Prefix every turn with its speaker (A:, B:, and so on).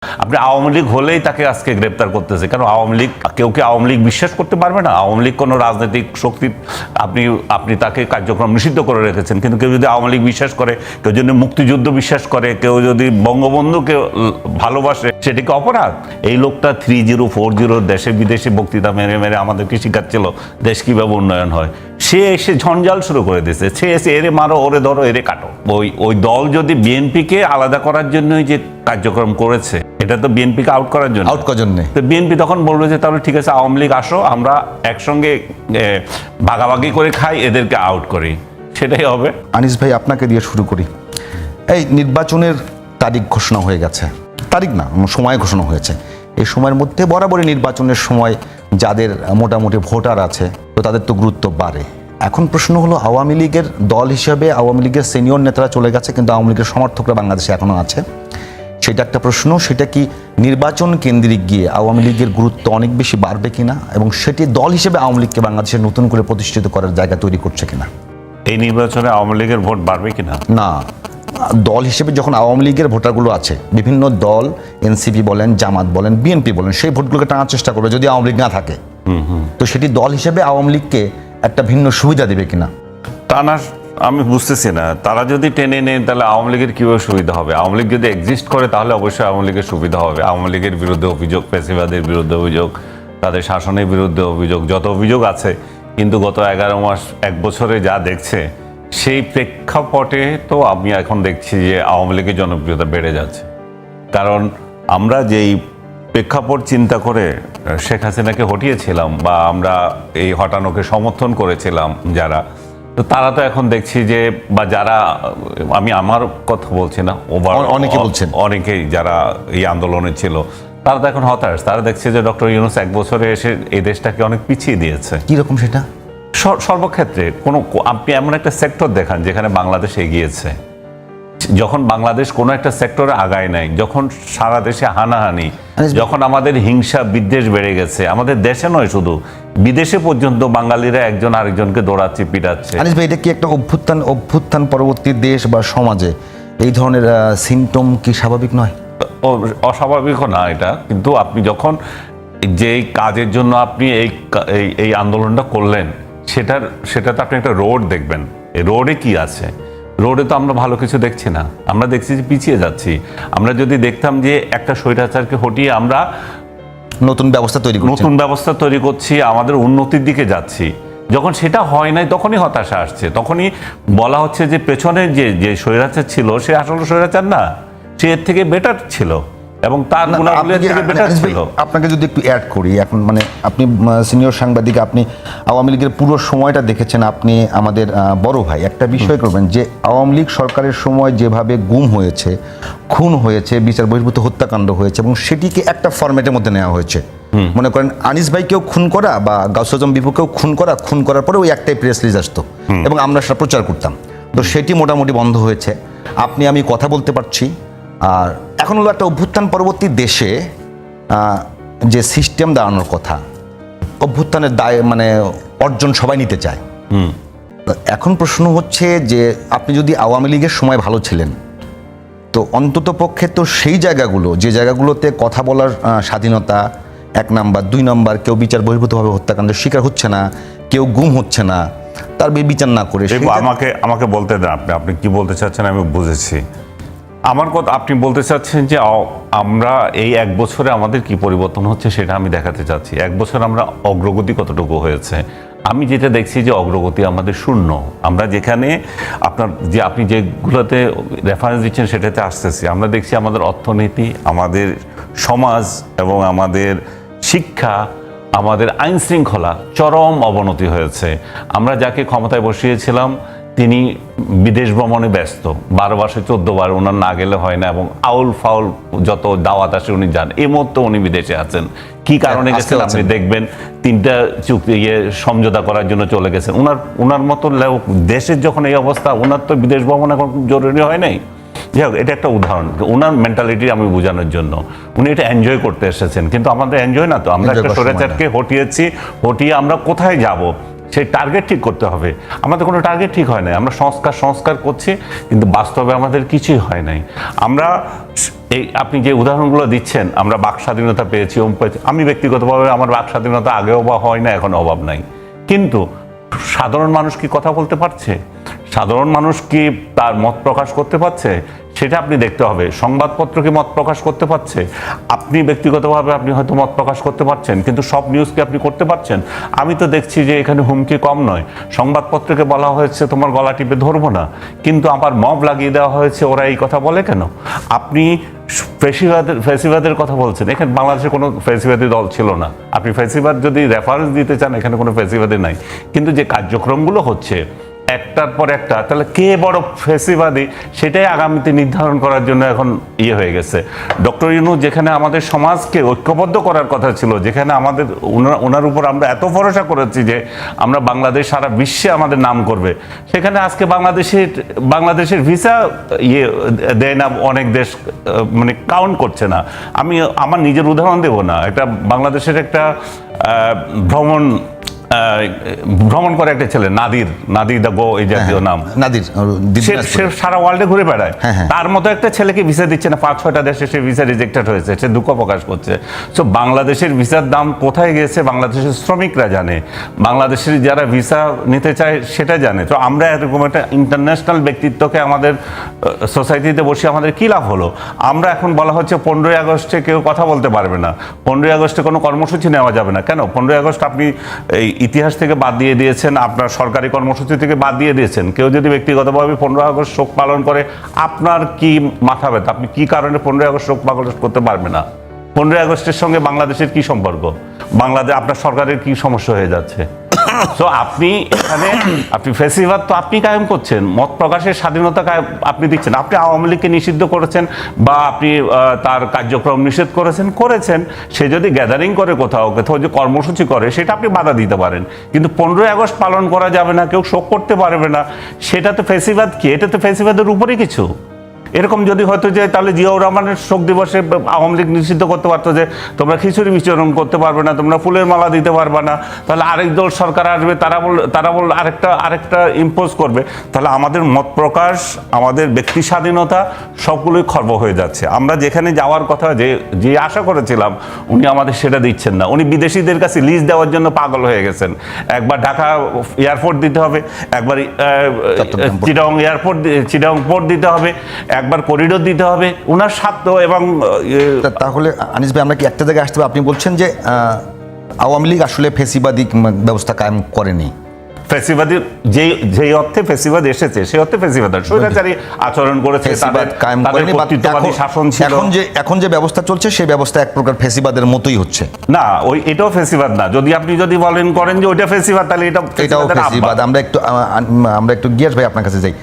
A: আপনি আওয়ামী লীগ হলেই তাকে আজকে গ্রেপ্তার করতেছে, কারণ আওয়ামী লীগ কেউ কি আওয়ামী লীগ বিশ্বাস করতে পারবে না? আওয়ামী লীগ কোনো রাজনৈতিক শক্তি, আপনি তাকে কার্যক্রম নিষিদ্ধ করে রেখেছেন, কিন্তু কেউ যদি আওয়ামী লীগ বিশ্বাস করে, কেউ যদি মুক্তিযুদ্ধ বিশ্বাস করে, কেউ যদি বঙ্গবন্ধুকে ভালোবাসে, সেটা কি অপরাধ? এই লোকটা 3040 দেশে বিদেশে বক্তৃতা মেরে মেরে আমাদেরকে শিখাচ্ছিল দেশ কিভাবে উন্নয়ন হয়। সে এসে ঝঞ্ঝাল শুরু করে দিয়েছে, সে এসে এরে মারো, ওরে ধরো, এরে কাটো। ওই দল যদি বিএনপিকে আলাদা করার জন্যই যে কার্যক্রম করেছে, এটা তো বিএনপিকে আউট করার জন্য, তো বিএনপি তখন বললো যে তাহলে ঠিক আছে, আওয়ামী লীগ আসো, আমরা একসঙ্গে ভাগাভাগি করে খাই, এদেরকে আউট করি, সেটাই হবে।
B: আনিস ভাই, আপনাকে দিয়ে শুরু করি। এই নির্বাচনের তারিখ ঘোষণা হয়ে গেছে, তারিখ না, সময় ঘোষণা হয়েছে। এই সময়ের মধ্যে বরাবরই নির্বাচনের সময় যাদের মোটামুটি ভোটার আছে, তো তাদের তো গুরুত্ব বাড়ে। এখন প্রশ্ন হলো, আওয়ামী লীগের দল হিসেবে আওয়ামী লীগের সিনিয়র নেতারা চলে গেছে, কিন্তু আওয়ামী লীগের সমর্থকরা বাংলাদেশে এখনো আছে। সেটা একটা প্রশ্ন। সেটা কি নির্বাচন কেন্দ্রিক গিয়ে আওয়ামী লীগের গুরুত্ব অনেক বেশি বাড়বে কিনা, এবং সেটি দল হিসেবে আওয়ামী লীগকে বাংলাদেশে নতুন করে প্রতিষ্ঠিত করার জায়গা তৈরি করছে কিনা?
A: এই নির্বাচনে আওয়ামী লীগের ভোট বাড়বে কিনা?
B: না, দল হিসেবে যখন আওয়ামী লীগের ভোটারগুলো আছে, বিভিন্ন দল, এনসিপি বলেন, জামাত বলেন, বিএনপি বলেন, সেই ভোটগুলোকে টানার চেষ্টা করবে যদি আওয়ামী লীগ না থাকে। তো সেটি দল হিসেবে আওয়ামী লীগকে একটা ভিন্ন সুবিধা দেবে কিনা?
A: টানা আমি বুঝতেছি না। তারা যদি টেনে নেন, তাহলে আওয়ামী লীগের কীভাবে সুবিধা হবে? আওয়ামী লীগ যদি এক্সিস্ট করে, তাহলে অবশ্যই আওয়ামী লীগের সুবিধা হবে। আওয়ামী লীগের বিরুদ্ধে অভিযোগ, ফ্যাসিবাদের বিরুদ্ধে অভিযোগ, তাদের শাসনের বিরুদ্ধে অভিযোগ, যত অভিযোগ আছে, কিন্তু গত 11 মাস 1 বছরে যা দেখছে, সেই প্রেক্ষাপটে তো আমি এখন দেখছি যে আওয়ামী লীগের জনপ্রিয়তা বেড়ে যাচ্ছে। কারণ আমরা যেই প্রেক্ষাপট চিন্তা করে শেখ হাসিনাকে হটিয়েছিলাম, বা আমরা এই হটানোকে সমর্থন করেছিলাম যারা, তো তারা তো এখন দেখছি যে, বা যারা, আমি আমার কথা বলছি না,
B: অনেকে বলছেন,
A: অনেকেই যারা এই আন্দোলনে ছিল, তারা তো এখন হতাশ। তারা দেখছে যে ডক্টর ইউনূস 1 বছরে এসে এই দেশটাকে অনেক পিছিয়ে দিয়েছে।
B: কিরকম সেটা?
A: সর্বক্ষেত্রে আপনি এমন একটা সেক্টর দেখান যেখানে বাংলাদেশ এগিয়েছে। যখন বাংলাদেশ কোনো একটা সেক্টরে আগায় নাই, যখন সারা দেশে হানাহানি, যখন আমাদের হিংসা বিদ্বেষ বেড়ে গেছে, আমাদের দেশে নয় শুধু, বিদেশে পর্যন্ত বাঙালিরা একজন আরেকজনকে দৌড়াচ্ছে, পিটাচ্ছে।
B: আনিস ভাই, এটা কি একটা অভ্যুত্থান পরবর্তী দেশ বা সমাজে এই ধরনের সিমটম কি স্বাভাবিক নয়?
A: অস্বাভাবিকও না এটা, কিন্তু আপনি যখন যেই কাজের জন্য আপনি এই আন্দোলনটা করলেন, সেটাতে আপনি একটা রোড দেখবেন। এই রোডে কি আছে? রোডে তো আমরা ভালো কিছু দেখছি না, আমরা দেখছি যে পিছিয়ে যাচ্ছি। আমরা যদি দেখতাম যে একটা স্বৈরাচারকে হটিয়ে আমরা
B: নতুন ব্যবস্থা তৈরি করছি, আমাদের উন্নতির দিকে যাচ্ছি, যখন সেটা হয় নাই, তখনই হতাশা আসছে। তখনই বলা হচ্ছে যে পেছনে যে স্বৈরাচার ছিল, সে আসলে স্বৈরাচার না, সে এর থেকে বেটার ছিল, এবং তার গুণাবলীর থেকে বেটার ছিল। আপনাকে যদি একটু অ্যাড করি, এখন মানে আপনি সিনিয়র সাংবাদিক, আপনি আওয়ামী লীগের পুরো সময়টা দেখেছেন, আপনি আমাদের বড় ভাই, একটা বিষয় করবেন যে আওয়ামী লীগ সরকারের সময় যেভাবে গুম হয়েছে, খুন হয়েছে, বিচার বহির্ভূত হত্যাকাণ্ড হয়েছে, এবং সেটিকে একটা ফরম্যাটের মধ্যে নেওয়া হয়েছে। মনে করেন আনিস ভাইকেও খুন করা, বা গাউস আজম বিপুকেও খুন করার পরে ওই একটাই প্রেস রিলিজ আসতো, এবং আমরা সেটা প্রচার করতাম। তো সেটি মোটামুটি বন্ধ হয়েছে, আমি কথা বলতে পারছি। আর এখন হলো একটা অভ্যুত্থান পরবর্তী দেশে যে সিস্টেম দাঁড়ানোর কথা, অভ্যুত্থানের দায় মানে অর্জন সবাই নিতে চায়। এখন প্রশ্ন হচ্ছে যে আপনি যদি আওয়ামী লীগের সময় ভালো ছিলেন, তো অন্তত পক্ষে তো সেই জায়গাগুলো, যে জায়গাগুলোতে কথা বলার স্বাধীনতা 1 নাম্বার, 2 নাম্বার, কেউ বিচার বহির্ভূতভাবে হত্যাকাণ্ডের শিকার হচ্ছে না, কেউ গুম হচ্ছে না, তার বিচার না করে।
A: আমাকে বলতে দেন, আপনি কি বলতে চাচ্ছেন আমি বুঝেছি। আমার কথা আপনি বলতে চাচ্ছেন যে আমরা এই 1 বছরে আমাদের কি পরিবর্তন হচ্ছে সেটা আমি দেখাতে চাচ্ছি। 1 বছর আমরা অগ্রগতি কতটুকু হয়েছে, আমি যেটা দেখছি যে অগ্রগতি আমাদের শূন্য। আমরা যেখানে আপনি যেগুলোতে রেফারেন্স দিচ্ছেন সেটাতে আসতেছি, আমরা দেখছি আমাদের অর্থনীতি, আমাদের সমাজ, এবং আমাদের শিক্ষা, আমাদের আইন শৃঙ্খলা চরম অবনতি হয়েছে। আমরা যাকে ক্ষমতায় বসিয়েছিলাম তিনি বিদেশ ভ্রমণে ব্যস্ত, 12 মাসে 14 বার ওনার না গেলে হয় না, এবং আউল ফাউল যত দাওয়াত আসে উনি যান। এই মুহূর্তে উনি বিদেশে আছেন, কি কারণে গেছেন আপনি দেখবেন, 3টা চুক্তি সমঝোতা করার জন্য চলে গেছেন। ওনার মতো দেশের যখন এই অবস্থা, ওনার তো বিদেশ ভ্রমণ এখন জরুরি হয় নাই। যাই হোক, এটা একটা উদাহরণ ওনার মেন্টালিটি আমি বোঝানোর জন্য। উনি এটা এনজয় করতে এসেছেন, কিন্তু আমাদের এনজয় না তো। আমরা একটা স্বৈরাচারকে হটিয়ে আমরা কোথায় যাব, সেই টার্গেট ঠিক করতে হবে। আমাদের কোনো টার্গেট ঠিক হয় নাই, আমরা সংস্কার করছি, কিন্তু বাস্তবে আমাদের কিছুই হয় নাই। আমরা এই আপনি যে উদাহরণগুলো দিচ্ছেন, আমরা বাক স্বাধীনতা পেয়েছি, আমি ব্যক্তিগতভাবে আমার বাক স্বাধীনতা আগেও বা হয় না, এখন অভাব নাই, কিন্তু সাধারণ মানুষ কি কথা বলতে পারছে? সাধারণ মানুষ কি তার মত প্রকাশ করতে পারছে? সেটা আপনি দেখতে হবে। সংবাদপত্র কি মত প্রকাশ করতে পারছে? আপনি ব্যক্তিগতভাবে আপনি হয়তো মত প্রকাশ করতে পারছেন, কিন্তু সব নিউজ কি আপনি করতে পারছেন? আমি তো দেখছি যে এখানে হুমকি কম নয়। সংবাদপত্রকে বলা হয়েছে তোমার গলা টিপে ধরবো না, কিন্তু আমার মব লাগিয়ে দেওয়া হয়েছে, ওরা এই কথা বলে কেন? আপনি ফ্যাসিবাদের কথা বলছেন, এখানে বাংলাদেশে কোনো ফ্যাসিবাদী দল ছিল না। আপনি ফ্যাসিবাদ যদি রেফারেন্স দিতে চান, এখানে কোনো ফ্যাসিবাদী নাই, কিন্তু যে কার্যক্রমগুলো হচ্ছে একটার পর একটা, তাহলে কে বড় ফ্যাসিবাদী সেটাই আগামীতে নির্ধারণ করার জন্য এখন হয়ে গেছে। ডক্টর ইউনূস যেখানে আমাদের সমাজকে ঐক্যবদ্ধ করার কথা ছিল, যেখানে আমাদের ওনার উপর আমরা এত ভরসা করেছি যে আমরা বাংলাদেশ সারা বিশ্বে আমাদের নাম করবে, সেখানে আজকে বাংলাদেশের ভিসা দেয় না, অনেক দেশ মানে কাউন্ট করছে না। আমি আমার নিজের উদাহরণ দেব না, একটা বাংলাদেশের একটা ভ্রমণ করে একটা ছেলে, নাদির দা গো, এই জাতীয় নাম,
C: নাদির,
A: সে সারা ওয়ার্ল্ডে ঘুরে বেড়ায়। তার মতো একটা ছেলেকে ভিসা দিচ্ছে না, 5-6টা দেশে সে ভিসা রিজেক্টেড হয়েছে, সে দুঃখ প্রকাশ করছে। সো বাংলাদেশের ভিসার দাম কোথায় গেছে বাংলাদেশের শ্রমিকরা জানে, বাংলাদেশের যারা ভিসা নিতে চায় সেটা জানে। তো আমরা এরকম একটা ইন্টারন্যাশনাল ব্যক্তিত্বকে আমাদের সোসাইটিতে বসে আমাদের কী লাভ হলো? আমরা এখন বলা হচ্ছে 15ই আগস্টে কেউ কথা বলতে পারবে না, 15ই আগস্টে কোনো কর্মসূচি নেওয়া যাবে না। কেন? 15ই আগস্ট আপনি এই ইতিহাস থেকে বাদ দিয়ে দিয়েছেন, আপনার সরকারি কর্মসূচি থেকে বাদ দিয়ে দিয়েছেন। কেউ যদি ব্যক্তিগতভাবে 15 আগস্ট শোক পালন করে, আপনার কি মাথা ব্যথা? আপনি কি কারণে 15 আগস্ট শোক পালন করতে পারবেন না? 15 আগস্টের সঙ্গে বাংলাদেশের কি সম্পর্ক? বাংলাদেশ আপনার সরকারের কি সমস্যা হয়ে যাচ্ছে? তো আপনি এখানে আপনি ফ্যাসিবাদ তো আপনি কায়েম করছেন, মত প্রকাশের স্বাধীনতা আপনি দিচ্ছেন। আপনি আওয়ামী লীগকে নিষিদ্ধ করেছেন বা আপনি তার কার্যক্রম নিষেধ করেছেন। সে যদি গ্যাদারিং করে কোথাও যে কর্মসূচি করে, সেটা আপনি বাধা দিতে পারেন, কিন্তু 15ই আগস্ট পালন করা যাবে না, কেউ শোক করতে পারবে না, সেটা তো ফ্যাসিবাদ কি? এটা তো ফ্যাসিবাদের উপরে কিছু। এরকম যদি হয়তো যে তাহলে জিয়াউর রহমানের শোক দিবসে আওয়ামী লীগ নিষিদ্ধ করতে পারতো যে তোমরা খিচুড়ি বিচরণ করতে পারবে না, তোমরা ফুলের মালা দিতে পারবে না, তাহলে আরেক দল সরকার আসবে, তারা বল আরেকটা ইম্পোজ করবে, তাহলে আমাদের মত প্রকাশ, আমাদের ব্যক্তি স্বাধীনতা সবগুলোই খর্ব হয়ে যাচ্ছে। আমরা যেখানে যাওয়ার কথা যে আশা করেছিলাম, উনি আমাদের সেটা দিচ্ছেন না। উনি বিদেশিদের কাছে লিজ দেওয়ার জন্য পাগল হয়ে গেছেন। একবার ঢাকা এয়ারপোর্ট দিতে হবে, একবার চিটাগং পোর্ট দিতে হবে, একবার করিডোর দিতে হবে, ওনার স্বার্থ। এবং
C: তাহলে আনিস ভাই, আমরা কি একটা জায়গায় আসতে হবে? আপনি বলছেন যে আওয়ামী লীগ আসলে ফ্যাসিবাদী ব্যবস্থা কায়েম করেনি।
A: ফ্যাসিবাদী যে অর্থে ফ্যাসিবাদ এসেছে, সেই অর্থে ফ্যাসিবাদ স্বৈরাচারী আচরণ করেছে,
C: কায়েম করেনি।
A: শাসন ছিল।
C: এখন যে ব্যবস্থা চলছে, সেই ব্যবস্থা এক প্রকার ফ্যাসিবাদের মতোই হচ্ছে
A: না, এটাও ফ্যাসিবাদ না। আপনি যদি করেন যে ওইটা ফ্যাসিবাদ, তাহলে এটাও
C: ফ্যাসিবাদ। আমরা একটু গিয়াস ভাই আপনার কাছে যাই।